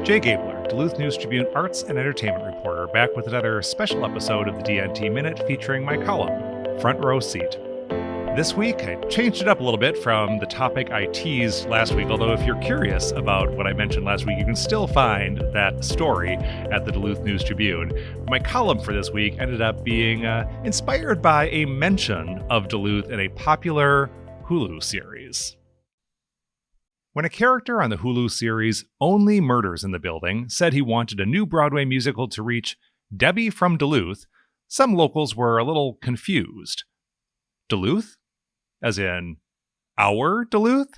Jay Gabler, Duluth News Tribune arts and entertainment reporter, back with another special episode of the DNT Minute featuring my column, Front Row Seat. This week, I changed it up a little bit from the topic I teased last week, although if you're curious about what I mentioned last week, you can still find that story at the Duluth News Tribune. My column for this week ended up being inspired by a mention of Duluth in a popular Hulu series. When a character on the Hulu series Only Murders in the Building said he wanted a new Broadway musical to reach Debbie from Duluth, some locals were a little confused. Duluth? As in, our Duluth?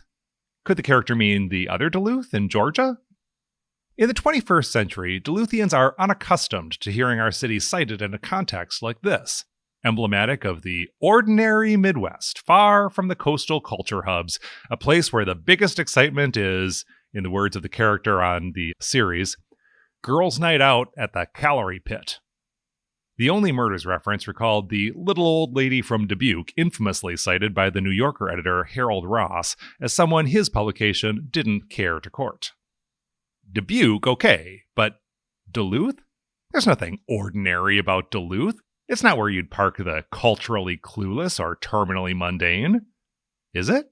Could the character mean the other Duluth in Georgia? In the 21st century, Duluthians are unaccustomed to hearing our city cited in a context like this, emblematic of the ordinary Midwest, far from the coastal culture hubs, a place where the biggest excitement is, in the words of the character on the series, girls' night out at the calorie pit. The Only Murders reference recalled the little old lady from Dubuque, infamously cited by the New Yorker editor Harold Ross as someone his publication didn't care to court. Dubuque, okay, but Duluth? There's nothing ordinary about Duluth. It's not where you'd park the culturally clueless or terminally mundane. Is it?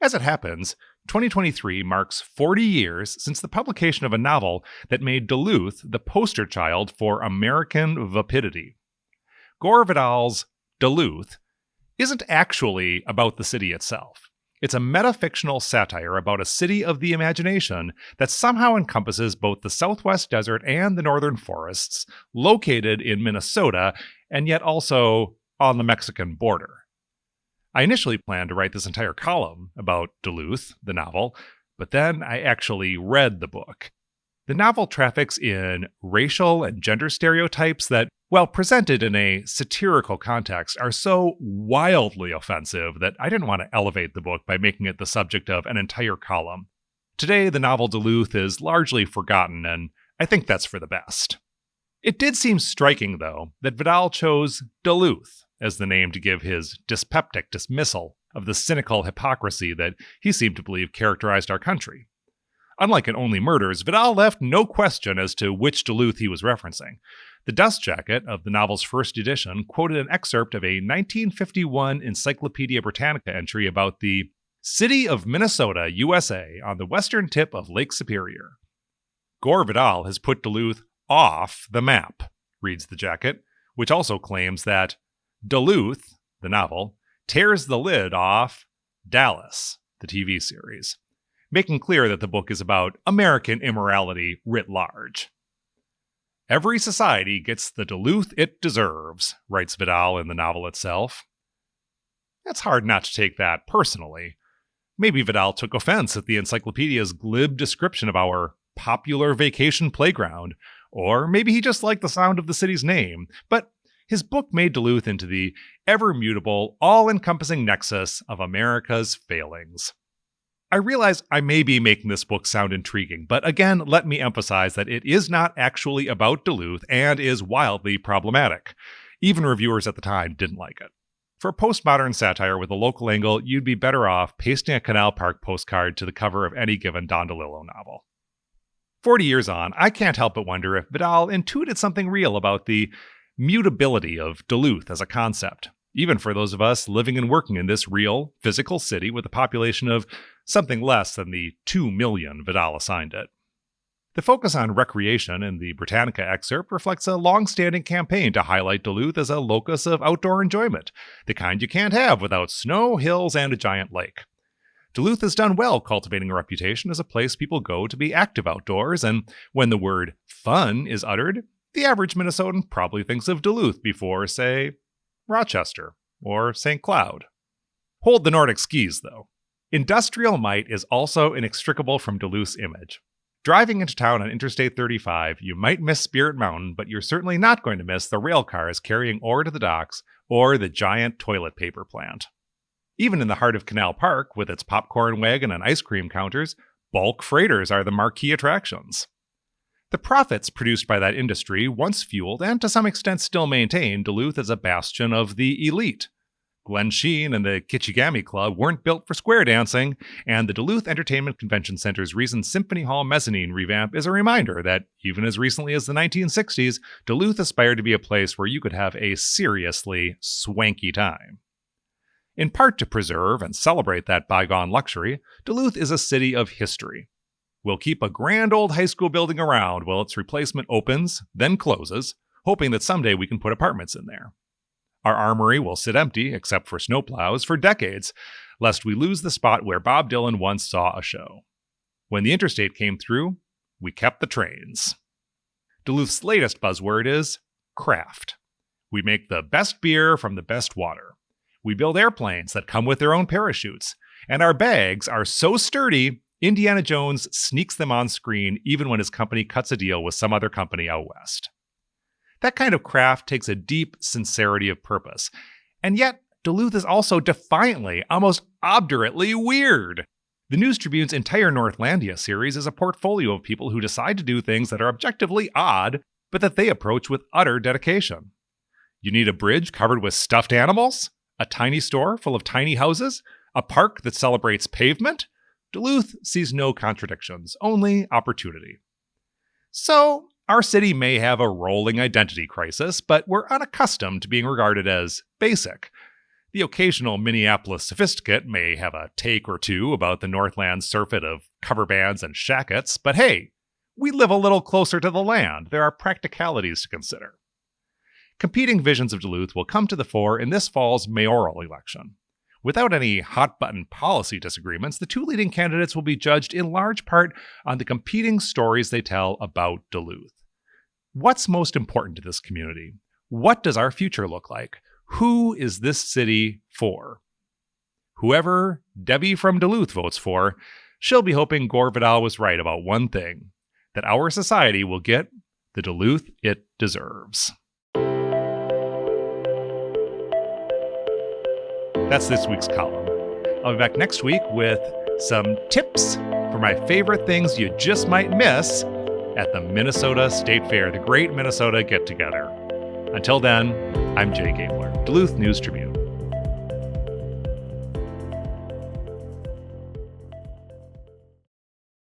As it happens, 2023 marks 40 years since the publication of a novel that made Duluth the poster child for American vapidity. Gore Vidal's Duluth isn't actually about the city itself. It's a metafictional satire about a city of the imagination that somehow encompasses both the Southwest desert and the northern forests, located in Minnesota, and yet also on the Mexican border. I initially planned to write this entire column about Duluth, the novel, but then I actually read the book. The novel traffics in racial and gender stereotypes that, while presented in a satirical context, are so wildly offensive that I didn't want to elevate the book by making it the subject of an entire column. Today, the novel Duluth is largely forgotten, and I think that's for the best. It did seem striking, though, that Vidal chose Duluth as the name to give his dyspeptic dismissal of the cynical hypocrisy that he seemed to believe characterized our country. Unlike in Only Murders, Vidal left no question as to which Duluth he was referencing. The dust jacket of the novel's first edition quoted an excerpt of a 1951 Encyclopedia Britannica entry about the city of Minnesota, USA, on the western tip of Lake Superior. Gore Vidal has put Duluth off the map, reads the jacket, which also claims that Duluth, the novel, tears the lid off Dallas, the TV series, making clear that the book is about American immorality writ large. Every society gets the Duluth it deserves, writes Vidal in the novel itself. It's hard not to take that personally. Maybe Vidal took offense at the encyclopedia's glib description of our popular vacation playground, or maybe he just liked the sound of the city's name, but his book made Duluth into the ever-mutable, all-encompassing nexus of America's failings. I realize I may be making this book sound intriguing, but again, let me emphasize that it is not actually about Duluth and is wildly problematic. Even reviewers at the time didn't like it. For postmodern satire with a local angle, you'd be better off pasting a Canal Park postcard to the cover of any given Don DeLillo novel. 40 years on, I can't help but wonder if Vidal intuited something real about the mutability of Duluth as a concept, even for those of us living and working in this real, physical city with a population of something less than the 2 million Vidal assigned it. The focus on recreation in the Britannica excerpt reflects a long-standing campaign to highlight Duluth as a locus of outdoor enjoyment, the kind you can't have without snow, hills, and a giant lake. Duluth has done well cultivating a reputation as a place people go to be active outdoors, and when the word fun is uttered, the average Minnesotan probably thinks of Duluth before, say, Rochester or St. Cloud. Hold the Nordic skis, though. Industrial might is also inextricable from Duluth's image. Driving into town on Interstate 35, you might miss Spirit Mountain, but you're certainly not going to miss the rail cars carrying ore to the docks or the giant toilet paper plant. Even in the heart of Canal Park, with its popcorn wagon and ice cream counters, bulk freighters are the marquee attractions. The profits produced by that industry once fueled and to some extent still maintain Duluth as a bastion of the elite. Glen Sheen and the Kichigami Club weren't built for square dancing, and the Duluth Entertainment Convention Center's recent Symphony Hall mezzanine revamp is a reminder that, even as recently as the 1960s, Duluth aspired to be a place where you could have a seriously swanky time. In part to preserve and celebrate that bygone luxury, Duluth is a city of history. We'll keep a grand old high school building around while its replacement opens, then closes, hoping that someday we can put apartments in there. Our armory will sit empty, except for snowplows, for decades, lest we lose the spot where Bob Dylan once saw a show. When the interstate came through, we kept the trains. Duluth's latest buzzword is craft. We make the best beer from the best water. We build airplanes that come with their own parachutes. And our bags are so sturdy, Indiana Jones sneaks them on screen even when his company cuts a deal with some other company out west. That kind of craft takes a deep sincerity of purpose. And yet, Duluth is also defiantly, almost obdurately weird. The News Tribune's entire Northlandia series is a portfolio of people who decide to do things that are objectively odd, but that they approach with utter dedication. You need a bridge covered with stuffed animals? A tiny store full of tiny houses? A park that celebrates pavement? Duluth sees no contradictions, only opportunity. So, our city may have a rolling identity crisis, but we're unaccustomed to being regarded as basic. The occasional Minneapolis sophisticate may have a take or two about the Northland surfeit of cover bands and shackets, but hey, we live a little closer to the land. There are practicalities to consider. Competing visions of Duluth will come to the fore in this fall's mayoral election. Without any hot-button policy disagreements, the two leading candidates will be judged in large part on the competing stories they tell about Duluth. What's most important to this community? What does our future look like? Who is this city for? Whoever Debbie from Duluth votes for, she'll be hoping Gore Vidal was right about one thing, that our society will get the Duluth it deserves. That's this week's column. I'll be back next week with some tips for my favorite things you just might miss at the Minnesota State Fair, the Great Minnesota Get-Together. Until then, I'm Jay Gabler, Duluth News Tribune.